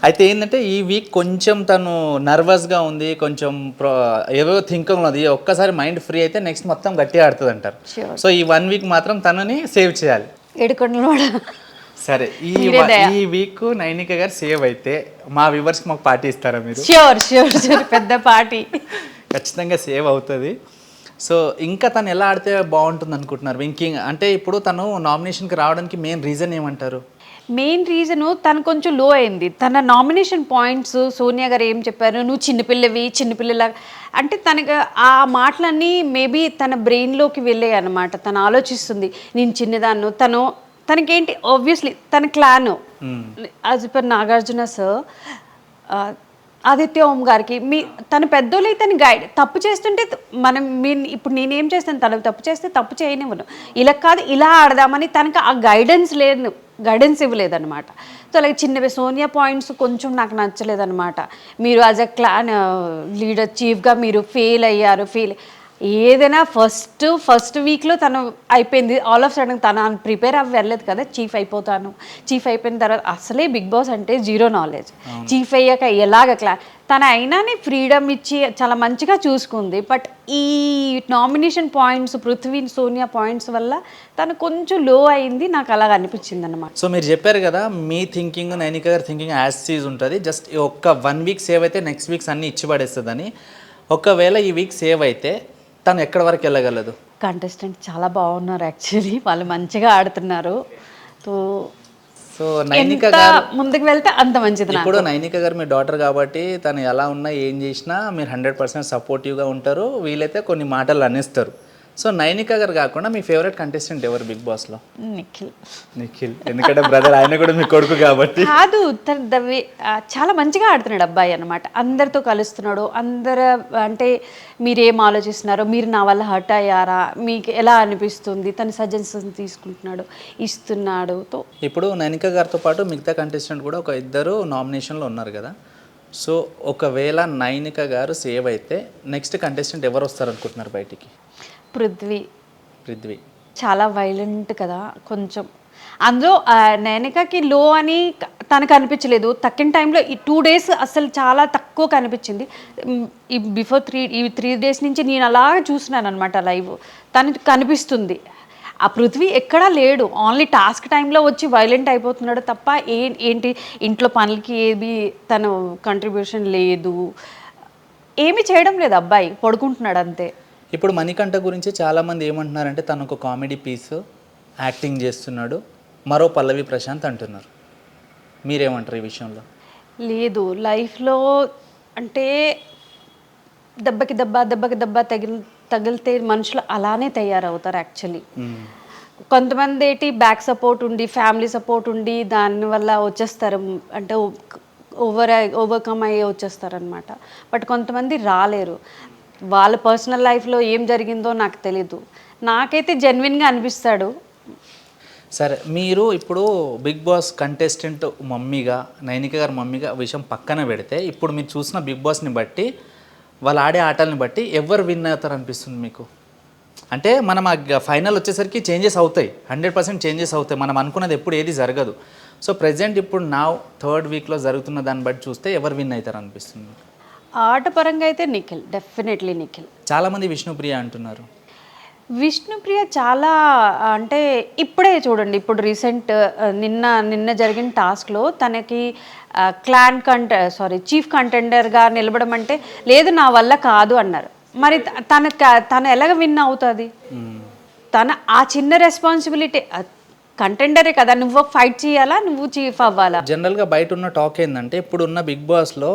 అయితే ఏంటంటే ఈ వీక్ కొంచెం తను నర్వస్గా ఉంది, కొంచెం ఏవో థింకింగ్ ఉంది. ఒక్కసారి మైండ్ ఫ్రీ అయితే నెక్స్ట్ మొత్తం గట్టిగా ఆడుతుంది అంటారు. సో ఈ 1 week మాత్రం తనని సేవ్ చేయాలి. ఏడుకొండలు. సరే, ఈ వీక్ నైనిక గారు సేవ్ అయితే మా వ్యూవర్స్కి మాకు పార్టీ ఇస్తారా మీరు? ష్యూర్, పెద్ద పార్టీ ఖచ్చితంగా సేవ్ అవుతుంది. సో ఇంకా తను ఎలా ఆడితే బాగుంటుంది అనుకుంటున్నారు? వింకింగ్ అంటే ఇప్పుడు తను నామినేషన్కి రావడానికి మెయిన్ రీజన్ ఏమంటారు? మెయిన్ రీజను తను కొంచెం లో అయింది. తన నామినేషన్ పాయింట్స్ సోనియా గారు ఏం చెప్పారు, నువ్వు చిన్నపిల్లలా అంటే తనకు ఆ మాటలన్నీ మేబీ తన బ్రెయిన్లోకి వెళ్ళాయి అనమాట. తను ఆలోచిస్తుంది నేను చిన్నదాన్ను. తనకేంటి ఆబ్వియస్లీ తన క్లాను as per Nagarjuna sir, Aditya Om గారికి తను పెద్దోళ్ళు తను గైడ్. తప్పు చేస్తుంటే ఇప్పుడు నేనేం చేస్తాను, తను తప్పు చేస్తే తప్పు చేయనివ్వను, ఇలా కాదు ఇలా ఆడదామని తనకు ఆ గైడెన్స్ ఇవ్వలేదన్నమాట. సో అలాగే చిన్నవి సోనియా పాయింట్స్ కొంచెం నాకు నచ్చలేదన్నమాట. మీరు యాజ్ అ క్లాన్ లీడర్ చీఫ్గా మీరు ఫెయిల్ అయ్యారు. ఏదైనా ఫస్ట్ వీక్లో తను అయిపోయింది. ఆల్ ఆఫ్ సడన్ తను ప్రిపేర్ అవ్వి వెళ్ళలేదు కదా, చీఫ్ అయిపోయిన తర్వాత అసలే బిగ్ బాస్ అంటే జీరో నాలెడ్జ్. చీఫ్ అయ్యాక ఎలాగ తన అయినానే ఫ్రీడమ్ ఇచ్చి చాలా మంచిగా చూసుకుంది. బట్ ఈ nomination points Prithvi Sonia points వల్ల తను కొంచెం లో అయింది, నాకు అలాగ అనిపించింది అనమాట. సో మీరు చెప్పారు కదా మీ థింకింగ్ నైనిక గారి థింకింగ్ యాజ్ సీజ్ ఉంటుంది, జస్ట్ ఒక్క 1 week సేవ్ అయితే నెక్స్ట్ వీక్స్ అన్నీ ఇచ్చి పడేస్తుందని. ఒకవేళ ఈ వీక్ సేవ్ అయితే తను ఎక్కడి వరకు వెళ్ళగలదు? కంటెస్టెంట్ చాలా బాగున్నారు యాక్చువల్లీ, వాళ్ళు మంచిగా ఆడుతున్నారు. సో నైనిక గారు ముందుకు వెళ్తే అంత మంచిది. ఇప్పుడు నైనిక గారు మీ డాటర్ కాబట్టి తను ఎలా ఉన్నా ఏం చేసినా మీరు 100% సపోర్టివ్గా ఉంటారు, వీలైతే కొన్ని మాటలు అనేస్తారు. సో నైనిక గారు కాకుండా మీ ఫేవరెట్ కంటెస్టెంట్ ఎవరు బిగ్ బాస్లో? నిఖిల్, ఎందుకంటే బ్రదర్, ఆయన కూడా మీ కొడుకు కాబట్టి. కాదు, చాలా మంచిగా ఆడుతున్నాడు అబ్బాయి అనమాట. అందరితో కలుస్తున్నాడు. అందరు అంటే మీరేం ఆలోచిస్తున్నారో, మీరు నా వల్ల హర్ట్ అయ్యారా, మీకు ఎలా అనిపిస్తుంది, తన సజెషన్స్ తీసుకుంటున్నాడు, ఇస్తున్నాడు. ఇప్పుడు నైనిక గారితో పాటు మిగతా కంటెస్టెంట్ కూడా ఒక 2 నామినేషన్లో ఉన్నారు కదా. సో ఒకవేళ నైనిక గారు సేవ్ అయితే నెక్స్ట్ కంటెస్టెంట్ ఎవరు వస్తారు అనుకుంటున్నారు బయటికి? పృథ్వీ చాలా వైలెంట్ కదా కొంచెం. అందులో నైనికకి లో అని తనకు అనిపించలేదు. తక్కిన టైంలో ఈ 2 days అసలు చాలా తక్కువ కనిపించింది. ఈ బిఫోర్ 3 days నుంచి నేను అలా చూస్తున్నాను అనమాట లైవ్. తనకు కనిపిస్తుంది ఆ పృథ్వీ ఎక్కడా లేడు. ఓన్లీ టాస్క్ టైంలో వచ్చి వైలెంట్ అయిపోతున్నాడు తప్ప ఏంటి ఇంట్లో పనులకి ఏది తను కంట్రిబ్యూషన్ లేదు, ఏమీ చేయడం లేదు. అబ్బాయి పడుకుంటున్నాడు అంతే. ఇప్పుడు మణికంఠ గురించి చాలామంది ఏమంటున్నారంటే తను ఒక కామెడీ పీస్ యాక్టింగ్ చేస్తున్నాడు, మరో పల్లవి ప్రశాంత్ అంటున్నారు. మీరేమంటారు ఈ విషయంలో? లేదు లైఫ్లో అంటే దెబ్బకి దెబ్బ తగిలితే మనుషులు అలానే తయారవుతారు యాక్చువల్లీ. కొంతమంది ఏంటి బ్యాక్ సపోర్ట్ ఉండి ఫ్యామిలీ సపోర్ట్ ఉండి దానివల్ల వచ్చేస్తారు, అంటే ఓవర్కమ్ అయ్యి వచ్చేస్తారు అనమాట. బట్ కొంతమంది రాలేరు. వాళ్ళ పర్సనల్ లైఫ్లో ఏం జరిగిందో నాకు తెలీదు. నాకైతే జెన్యున్గా అనిపిస్తాడు. సరే, మీరు ఇప్పుడు బిగ్ బాస్ కంటెస్టెంట్ మమ్మీగా, నైనిక గారు మమ్మీగా విషయం పక్కన పెడితే, ఇప్పుడు మీరు చూసిన బిగ్ బాస్ని బట్టి, వాళ్ళు ఆడే ఆటల్ని బట్టి ఎవరు విన్ అవుతారు అనిపిస్తుంది మీకు? అంటే మనం ఆ ఫైనల్ వచ్చేసరికి చేంజెస్ అవుతాయి, 100% చేంజెస్ అవుతాయి. మనం అనుకున్నది ఎప్పుడు ఏది జరగదు. సో ప్రజెంట్ ఇప్పుడు నా 3rd వీక్లో జరుగుతున్న దాన్ని బట్టి చూస్తే ఎవరు విన్ అవుతారు అనిపిస్తుంది మీకు? ఆట పరంగా అయితే నిఖిల్, డెఫినెట్లీ నిఖిల్. చాలామంది విష్ణుప్రియ అంటున్నారు. విష్ణుప్రియ చాలా అంటే ఇప్పుడే చూడండి, ఇప్పుడు రీసెంట్ నిన్న జరిగిన టాస్క్లో తనకి చీఫ్ కంటెండర్గా నిలబడం అంటే లేదు నా వల్ల కాదు అన్నారు. మరి తను ఎలాగ విన్ అవుతుంది? తన ఆ చిన్న రెస్పాన్సిబిలిటీ, కంటెండరే కదా, నువ్వు ఫైట్ చేయాలా, నువ్వు చీఫ్ అవ్వాలా. జనరల్గా బయట ఉన్న టాక్ ఏంటంటే, ఇప్పుడు ఉన్న బిగ్ బాస్లో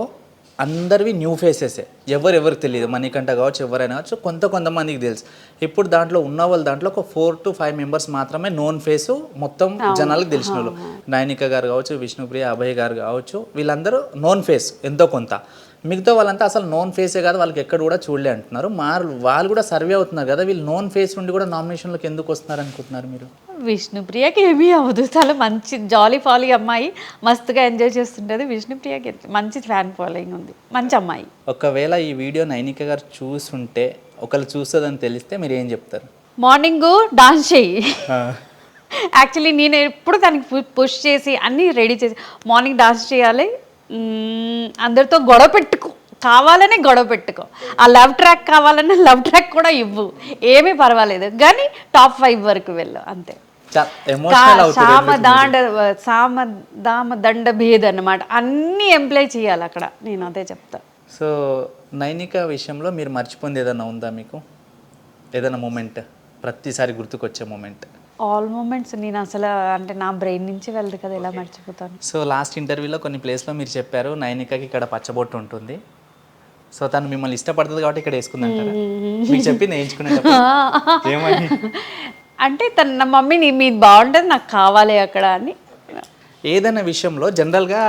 అందరివి న్యూ ఫేసెసే, ఎవరికి తెలియదు. మణికంఠ కావచ్చు, ఎవరైనా కావచ్చు, కొంతమందికి తెలుసు. ఇప్పుడు దాంట్లో ఉన్న వాళ్ళు దాంట్లో ఒక 4 to 5 మెంబర్స్ మాత్రమే నోన్ ఫేసు, మొత్తం జనాలకు తెలిసిన వాళ్ళు. నైనిక గారు కావచ్చు, విష్ణుప్రియ, అభయ్ గారు కావచ్చు, వీళ్ళందరూ నోన్ ఫేస్ ఎంతో కొంత. మిగతా వాళ్ళంతా అసలు నోన్ ఫేసే కాదు, వాళ్ళకి ఎక్కడ కూడా చూడలే అంటున్నారు. వాళ్ళు కూడా సర్వే అవుతున్నారు కదా, వీళ్ళు నోన్ ఫేస్ నుండి కూడా నామినేషన్లోకి ఎందుకు వస్తున్నారు అనుకుంటున్నారు మీరు? విష్ణుప్రియకి ఏమీ అవ్వదు, చాలా మంచి జాలీ ఫాలీ అమ్మాయి, మస్తుగా ఎంజాయ్ చేస్తుంటుంది. విష్ణుప్రియకి మంచి ఫ్యాన్ ఫాలోయింగ్ ఉంది, మంచి అమ్మాయి. ఒకవేళ ఈ వీడియో నైనిక గారు చూసుంటే, ఒకళ్ళు చూస్తుందని తెలిస్తే మీరు ఏం చెప్తారు? మార్నింగ్ డాన్స్ చెయ్యి. యాక్చువల్లీ నేను ఎప్పుడు తనకి పుష్ చేసి అన్నీ రెడీ చేసి, మార్నింగ్ డాన్స్ చేయాలి, అందరితో గొడవ పెట్టుకో, కావాలనే గొడవ పెట్టుకో, ఆ లవ్ ట్రాక్ కావాలనే లవ్ ట్రాక్ కూడా ఇవ్వు, ఏమీ పర్వాలేదు, కానీ టాప్ 5 వరకు వెళ్ళు అంతే. సామ దండ భేద్ అన్నమాట, అన్నీ ఎంప్లాయ్ చేయాలి అక్కడ, నేను అదే చెప్తా. సో నైనిక విషయంలో మీరు మర్చిపోయింది ఏదైనా ఉందా మీకు? ఏదైనా మూమెంట్ ప్రతిసారి గుర్తుకొచ్చే మూమెంట్? ఆల్ మూమెంట్స్ నేను అసలు అంటే నా బ్రెయిన్ నుంచి వెళ్ళదు కదా, ఎలా మర్చిపోతాను. సో లాస్ట్ ఇంటర్వ్యూలో కొన్ని ప్లేస్లో మీరు చెప్పారు నైనికకి ఇక్కడ పచ్చబొట్టు ఉంటుంది, సో తను మిమ్మల్ని ఇష్టపడుతుంది కాబట్టి ఇక్కడ వేసుకుందంటారా? మీకు చెప్పింది వేయించుకునేటప్పుడు ఏమని? అంటే తన మమ్మీ మీది బాగుంటుంది, నాకు కావాలి అక్కడ అని. ఏదైనా విషయంలో జనరల్గా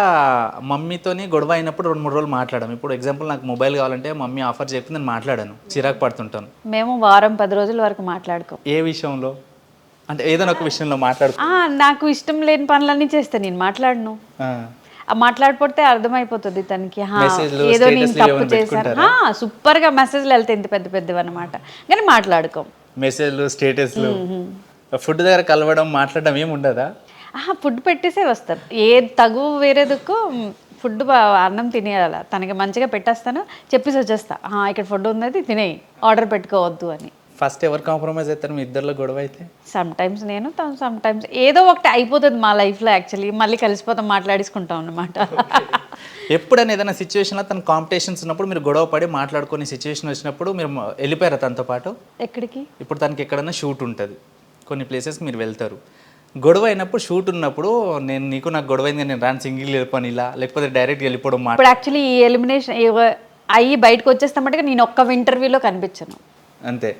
మమ్మీతోని గొడవ అయినప్పుడు 2-3 రోజులు మాట్లాడాము. ఇప్పుడు ఎగ్జాంపుల్ నాకు మొబైల్ కావాలంటే మమ్మీ ఆఫర్ చెప్తే నేను మాట్లాడాను, చిరాకు పడుతుంటాను. మేము వారం 10 రోజుల వరకు మాట్లాడుకో. ఏ విషయంలో అంటే ఏదైనా ఒక విషయంలో మాట్లాడుకో. నాకు ఇష్టం లేని పనులన్నీ చేస్తే నేను మాట్లాడను. మాట్లాడిపోతే అర్థమైపోతుంది తనకి, ఏదో నేను తప్పు చేశాను. సూపర్గా మెసేజ్లు వెళ్తాయి, ఇంత పెద్దవి అనమాట, కానీ మాట్లాడుకోం. మెసేజ్లు, స్టేటస్లు, ఫుడ్ దగ్గర కలవడం, మాట్లాడడం ఏమి ఉండదా? ఫుడ్ పెట్టేసే వస్తారు, ఏ తగు వేరే దుక్కు ఫుడ్ అన్నం తినేయాల, తనకి మంచిగా పెట్టేస్తాను, చెప్పేసి వచ్చేస్తా, ఇక్కడ ఫుడ్ ఉన్నది తినేయి, ఆర్డర్ పెట్టుకోవద్దు అని. ఫస్ట్ ఎవరు కాంప్రమైజ్ అవుతారు మీ ఇద్దరిలో గొడవ అయితే? సమ్ టైమ్స్ నేను, సమ్ టైమ్స్ ఏదో ఒకటి అయిపోతుంది మా లైఫ్లో. యాక్చువల్లీ మళ్ళీ కలిసిపోతాం, మాట్లాడేసుకుంటాం అన్నమాట. ఎప్పుడైనా ఏదైనా సిచ్యువేషన్లో తన కాంపిటీషన్స్ ఉన్నప్పుడు మీరు గొడవ పడి మాట్లాడుకునే సిచ్యువేషన్ వచ్చినప్పుడు మీరు వెళ్ళిపోయారా తనతో పాటు? ఎక్కడికి? ఇప్పుడు తనకి ఎక్కడైనా షూట్ ఉంటుంది, కొన్ని ప్లేసెస్కి మీరు వెళ్తారు, గొడవ అయినప్పుడు షూట్ ఉన్నప్పుడు నాకు గొడవ అయింది, నేను రాను, సింగిల్ వెళ్ళిపోని ఇలా, లేకపోతే డైరెక్ట్ వెళ్ళిపోవడం. ఇప్పుడు యాక్చువల్లీ ఈ ఎలిమినేషన్ అయ్యి బయటకు వచ్చేస్తామంటే నేను ఒక్క ఇంటర్వ్యూలో కనిపించను అంతే,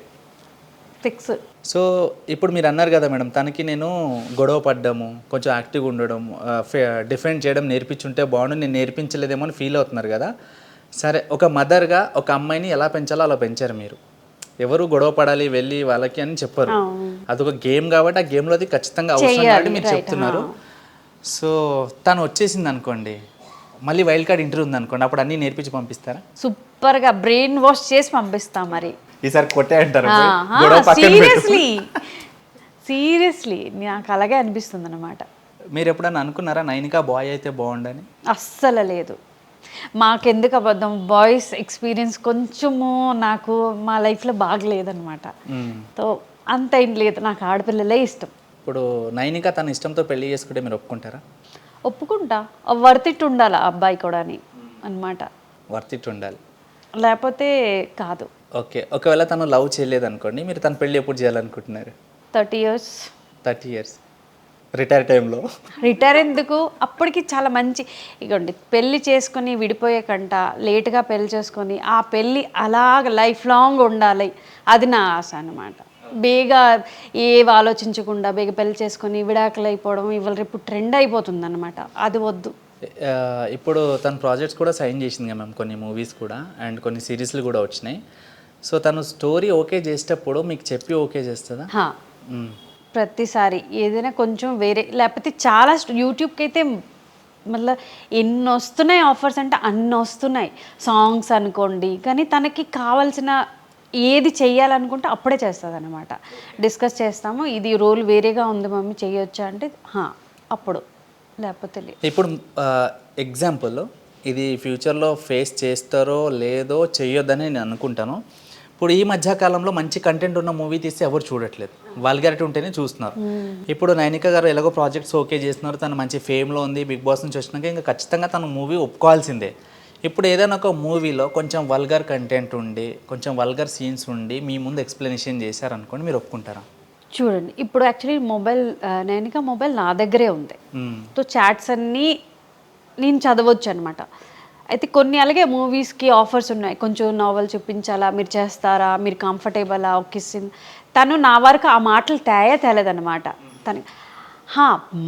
ఫిక్స్. సో ఇప్పుడు మీరు అన్నారు కదా మేడం, తనకి నేను గొడవ పడ్డము, కొంచెం యాక్టివ్గా ఉండడం, డిఫెండ్ చేయడం నేర్పించుంటే బాగుండు, నేను నేర్పించలేదేమో అని ఫీల్ అవుతున్నారు కదా. సరే, ఒక మదర్గా ఒక అమ్మాయిని ఎలా పెంచాలో అలా పెంచారు మీరు. ఎవరు గొడవ పడాలి వెళ్ళి వాళ్ళకి అని చెప్పరు, అదొక గేమ్ కాబట్టి ఆ గేమ్లో అది ఖచ్చితంగా అవసరం కాబట్టి మీరు చెప్తున్నారు. సో తను వచ్చేసింది అనుకోండి, మళ్ళీ వైల్డ్ కార్డ్ ఇంటర్వ్యూ ఉంది అనుకోండి, అప్పుడు అన్నీ నేర్పించి పంపిస్తారా? సూపర్గా బ్రెయిన్ వాష్ చేసి పంపిస్తాం. మరి ఈసారి కొట్టే అంటారు? సీరియస్లీ నాకు అలాగే అనిపిస్తుంది అన్నమాట. మీరు ఎప్పుడన్నా అనుకున్నారా నైనిక బాయ్ అయితే బాగుండని? అస్సలు లేదు, మాకెందుకు అబద్ధం. బాయ్స్ ఎక్స్పీరియన్స్ కొంచెము నాకు మా లైఫ్లో బాగలేదన్నమాట. సో అంత ఏం లేదు, నాకు ఆడపిల్లలే ఇష్టం. ఇప్పుడు నైనిక తన ఇష్టంతో పెళ్లి చేసుకుంటే మీరు ఒప్పుకుంటారా? ఒప్పుకుంటా, వర్త్ ఇట్ ఉండాలి ఆ అబ్బాయి కూడా అని అనమాట. వర్త్ ఇట్ ఉండాలి, లేకపోతే కాదు. ఓకే, ఒకవేళ తను లవ్ చేయలేదు అనుకోండి, మీరు తన పెళ్ళి ఎప్పుడు చేయాలనుకుంటున్నారు? 30 years. 30 years రిటైర్ టైంలో రిటైర్ ఎందుకు, అప్పటికి చాలా మంచి ఇగోండి పెళ్లి చేసుకొని విడిపోయే కంట లేట్గా పెళ్లి చేసుకొని ఆ పెళ్ళి అలాగ లైఫ్ లాంగ్ ఉండాలి, అది నా ఆశ అన్నమాట. బేగా ఏవి ఆలోచించకుండా బేగా పెళ్లి చేసుకొని విడాకులు అయిపోవడం ఇవాళ రేపు ట్రెండ్ అయిపోతుంది అనమాట, అది వద్దు. ఇప్పుడు తన ప్రాజెక్ట్స్ కూడా సైన్ చేసింది కదా మ్యామ్, కొన్ని మూవీస్ కూడా అండ్ కొన్ని సిరీస్లు కూడా వచ్చినాయి. సో తను స్టోరీ ఓకే చేసేటప్పుడు మీకు చెప్పి ఓకే చేస్తుందా? ప్రతిసారి ఏదైనా కొంచెం వేరే లేకపోతే చాలా యూట్యూబ్కి అయితే మళ్ళీ ఎన్ని వస్తున్నాయి ఆఫర్స్ అంటే అన్ని వస్తున్నాయి, సాంగ్స్ అనుకోండి, కానీ తనకి కావాల్సిన ఏది చెయ్యాలనుకుంటే అప్పుడే చేస్తుంది అనమాట. డిస్కస్ చేస్తాము, ఇది రోల్ వేరేగా ఉంది మమ్మీ చేయొచ్చా అంటే అప్పుడు, లేకపోతే లేదు. ఇప్పుడు ఎగ్జాంపుల్ ఇది ఫ్యూచర్లో ఫేస్ చేస్తారో లేదో చెయ్యొద్దని నేను అనుకుంటాను. ఇప్పుడు ఈ మధ్యకాలంలో మంచి కంటెంట్ ఉన్న మూవీ తీస్తే ఎవరు చూడట్లేదు, వాల్గారిటీ ఉంటేనే చూస్తున్నారు. ఇప్పుడు నైనిక గారు ఎలాగో ప్రాజెక్ట్స్ ఓకే చేస్తున్నారు, తను మంచి ఫేమ్లో ఉంది, బిగ్ బాస్ నుంచి వచ్చినాక ఇంకా ఖచ్చితంగా తను మూవీ ఒప్పుకోవాల్సిందే. ఇప్పుడు ఏదైనా ఒక మూవీలో కొంచెం వల్గర్ కంటెంట్ ఉండి కొంచెం వల్గర్ సీన్స్ ఉండి మీ ముందు ఎక్స్ప్లెనేషన్ చేశారనుకోండి, మీరు ఒప్పుకుంటారా? చూడండి ఇప్పుడు యాక్చువల్లీ మొబైల్ నైనిక మొబైల్ నా దగ్గరే ఉంది, సో చాట్స్ అన్నీ నేను చదవచ్చు అనమాట. అయితే కొన్ని అలాగే మూవీస్కి ఆఫర్స్ ఉన్నాయి, కొంచెం నావెల్ చూపించాలా, మీరు చేస్తారా, మీరు కంఫర్టబులా, ఒక సీన్ తను నా వరకు ఆ మాటలు తేలేదన్నమాట. తను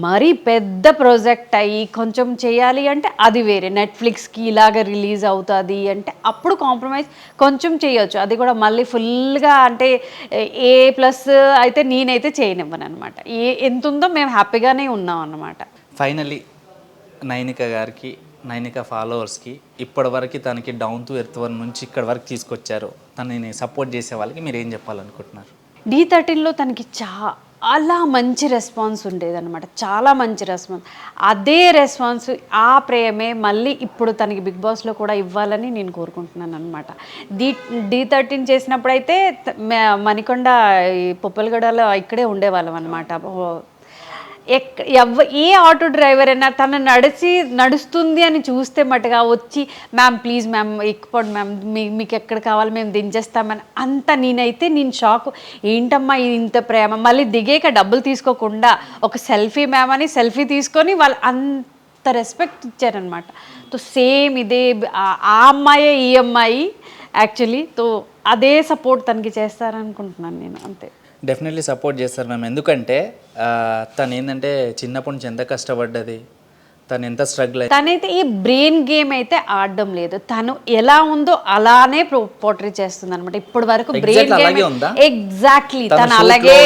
మరీ పెద్ద ప్రాజెక్ట్ అయ్యి కొంచెం చేయాలి అంటే అది వేరే, నెట్ఫ్లిక్స్కి ఇలాగ రిలీజ్ అవుతుంది అంటే అప్పుడు కాంప్రమైజ్ కొంచెం చేయొచ్చు, అది కూడా మళ్ళీ ఫుల్గా అంటే A+ అయితే నేనైతే చేయనివ్వను అనమాట. ఎంత ఉందో మేము హ్యాపీగానే ఉన్నాం అన్నమాట. ఫైనలీ నైనిక గారికి, నైనిక ఫాలోవర్స్కి ఇప్పటివరకు తనకి డౌన్ టు ఎర్త్ వన్ నుంచి ఇక్కడ వరకు తీసుకొచ్చారు, తనని సపోర్ట్ చేసే వాళ్ళకి మీరు ఏం చెప్పాలనుకుంటున్నారు? D13లో తనకి చాలా మంచి రెస్పాన్స్ ఉండేదన్నమాట, చాలా మంచి రెస్పాన్స్. అదే రెస్పాన్స్ ఆ ప్రేమే మళ్ళీ ఇప్పుడు తనకి బిగ్ బాస్లో కూడా ఇవ్వాలని నేను కోరుకుంటున్నాను అనమాట. D13 చేసినప్పుడైతే మణికొండ ఈ పొప్పలగడలో ఇక్కడే ఉండేవాళ్ళం అనమాట. ఏ ఆటో డ్రైవర్ అయినా తను నడుస్తుంది అని చూస్తే మటుగా వచ్చి మ్యామ్ ప్లీజ్ మ్యామ్ ఎక్కిపోండి మ్యామ్, మీకు ఎక్కడ కావాలి మేము దించేస్తామని అంత నేను షాక్. ఏంటమ్మా ఇంత ప్రేమ, మళ్ళీ దిగాక డబ్బులు తీసుకోకుండా ఒక సెల్ఫీ మ్యామ్ అని సెల్ఫీ తీసుకొని వాళ్ళు అంత రెస్పెక్ట్ ఇచ్చారనమాట. తో సేమ్ ఇదే ఆ అమ్మాయే ఈ అమ్మాయి యాక్చువల్లీ, తో అదే సపోర్ట్ తనకి చేస్తారనుకుంటున్నాను నేను, అంతే. డెఫినెట్లీ సపోర్ట్ చేస్తారు మ్యామ్, ఎందుకంటే తను ఏంటంటే చిన్నప్పటి నుంచి ఎంత కష్టపడ్డది, తను ఎంత స్ట్రగుల్ అయ్యి, తనైతే ఈ బ్రెయిన్ గేమ్ అయితే ఆడడం లేదు, తను ఎలా ఉందో అలానే పోర్ట్రే చేస్తుంది అనమాట. ఇప్పటి వరకు బ్రెయిన్ గేమ్ ఎగ్జాక్ట్లీ తను అలాగే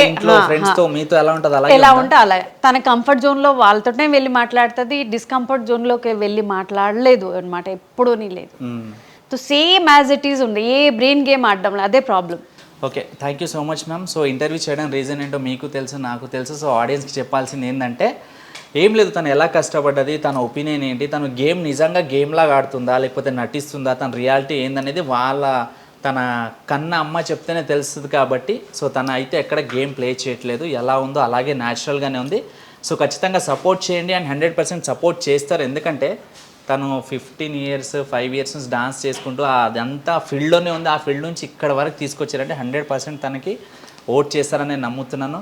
ఫ్రెండ్స్ తో మీతో ఎలా ఉంటుంది ఎలా ఉంటే అలా, తన కంఫర్ట్ జోన్ లో వాళ్ళతోనే వెళ్ళి మాట్లాడుతుంది, డిస్కంఫర్ట్ జోన్ లోకి వెళ్ళి మాట్లాడలేదు అనమాట, ఎప్పుడూ లేదు. So same as it is ఉంది, ఏ బ్రెయిన్ గేమ్ ఆడడం లేదు, అదే problem. Okay, thank you so much ma'am. So interview చేయడం రీజన్ ఏంటో మీకు తెలుసు, నాకు తెలుసు. సో ఆడియన్స్కి చెప్పాల్సింది ఏంటంటే ఏం లేదు, తను ఎలా కష్టపడ్డది, తన ఒపీనియన్ ఏంటి, తను గేమ్ నిజంగా గేమ్లాగా ఆడుతుందా లేకపోతే నటిస్తుందా, తన రియాలిటీ ఏందనేది తన కన్న అమ్మ చెప్తేనే తెలుస్తుంది. కాబట్టి సో తను అయితే ఎక్కడ గేమ్ ప్లే చేయట్లేదు, ఎలా ఉందో అలాగే న్యాచురల్గానే ఉంది. సో ఖచ్చితంగా సపోర్ట్ చేయండి అండ్ 100% సపోర్ట్ చేస్తారు. ఎందుకంటే తను 15 years 5 years నుంచి డాన్స్ చేసుకుంటూ అదంతా ఫీల్డ్లోనే ఉంది, ఆ ఫీల్డ్ నుంచి ఇక్కడ వరకు తీసుకొచ్చారంటే 100% తనకి ఓట్ చేస్తారని నేను నమ్ముతున్నాను.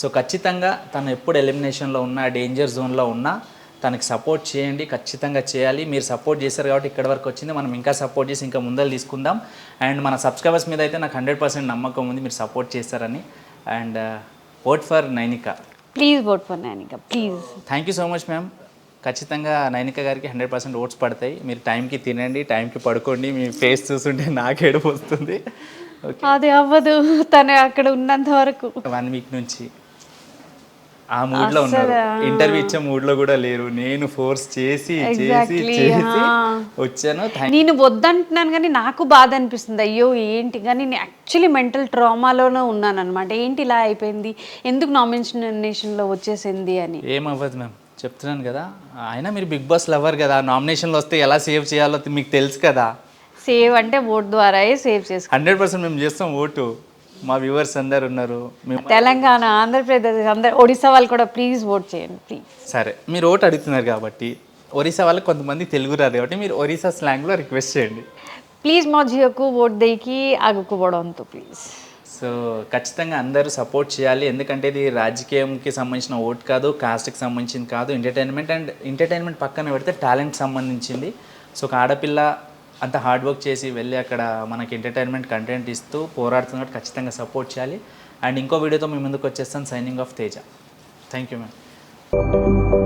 సో ఖచ్చితంగా తను ఎప్పుడు ఎలిమినేషన్లో ఉన్నా, డేంజర్ జోన్లో ఉన్నా తనకి సపోర్ట్ చేయండి, ఖచ్చితంగా చేయాలి. మీరు సపోర్ట్ చేశారు కాబట్టి ఇక్కడ వరకు వచ్చింది, మనం ఇంకా సపోర్ట్ చేసి ఇంకా ముందర తీసుకుందాం. అండ్ మన సబ్స్క్రైబర్స్ మీద అయితే నాకు 100% నమ్మకం ఉంది, మీరు సపోర్ట్ చేస్తారని. And vote for Nainika, please vote for Nainika please. Thank you so much ma'am. ఖచ్చితంగా నైనిక గారికి 100% ఓట్స్ పడతాయి. మీరు టైంకి తినండి, టైంకి పడుకోండి. మీ ఫేస్ చూస్తుంటే నాకు ఏడుపు వస్తుంది. అది అవ్వదు, తను అక్కడ ఉన్నంత వరకు 1 week నుంచి ఆ మూడ్లో ఉన్నారు, ఇంటర్వ్యూ ఇచ్చే మూడ్లో కూడా లేరు. నేను ఫోర్స్ చేసి వచ్చాను. నేను వద్దంటున్నాను కానీ నాకు బాధ అనిపిస్తుంది, అయ్యో ఏంటి, కానీ నేను యాక్చువల్లీ మెంటల్ ట్రామాలోనే ఉన్నాను అనమాట. ఏంటి ఇలా అయిపోయింది, ఎందుకు నామినేషన్లో వచ్చేసింది అని. ఏమవ్వదు మ్యామ్, చెప్తున్నాను కదా. అయినా మీరు బిగ్ బాస్ లవర్ కదా, నామినేషన్లో వస్తే ఎలా సేవ్ చేయాలో మీకు తెలుసు కదా. సేవ్ అంటే ఓట్ ద్వారా సేవ్ చేసుకో. 100% మేము చేస్తాం ఓటు. మా వ్యూవర్స్ అందరు ఉన్నారు, తెలంగాణ, ఆంధ్రప్రదేశ్, అందరు, ఒడిశా వాళ్ళు కూడా ప్లీజ్ ఓట్ చేయండి ప్లీజ్. సరే, మీరు ఓటు అడుగుతున్నారు కాబట్టి ఒరిస్సా వాళ్ళకి కొంతమంది తెలుగు రాదు కాబట్టి మీరు ఒరిస్సా స్లాంగ్లో రిక్వెస్ట్ చేయండి ప్లీజ్. మా జియోకు ఓట్ దేకి ఆగుకు పోవడంతో ప్లీజ్. సో ఖచ్చితంగా అందరూ సపోర్ట్ చేయాలి, ఎందుకంటే ఇది రాజకీయంకి సంబంధించిన ఓట్ కాదు, కాస్ట్కి సంబంధించింది కాదు, ఎంటర్టైన్మెంట్ పక్కన పెడితే టాలెంట్ సంబంధించింది. సో ఒక ఆడపిల్ల అంత హార్డ్ వర్క్ చేసి వెళ్ళి అక్కడ మనకి ఎంటర్టైన్మెంట్ కంటెంట్ ఇస్తూ పోరాడుతుంది కాబట్టి ఖచ్చితంగా సపోర్ట్ చేయాలి. అండ్ ఇంకో వీడియోతో మీ ముందుకు వచ్చేస్తాను. Signing off Teja. Thank you ma'am.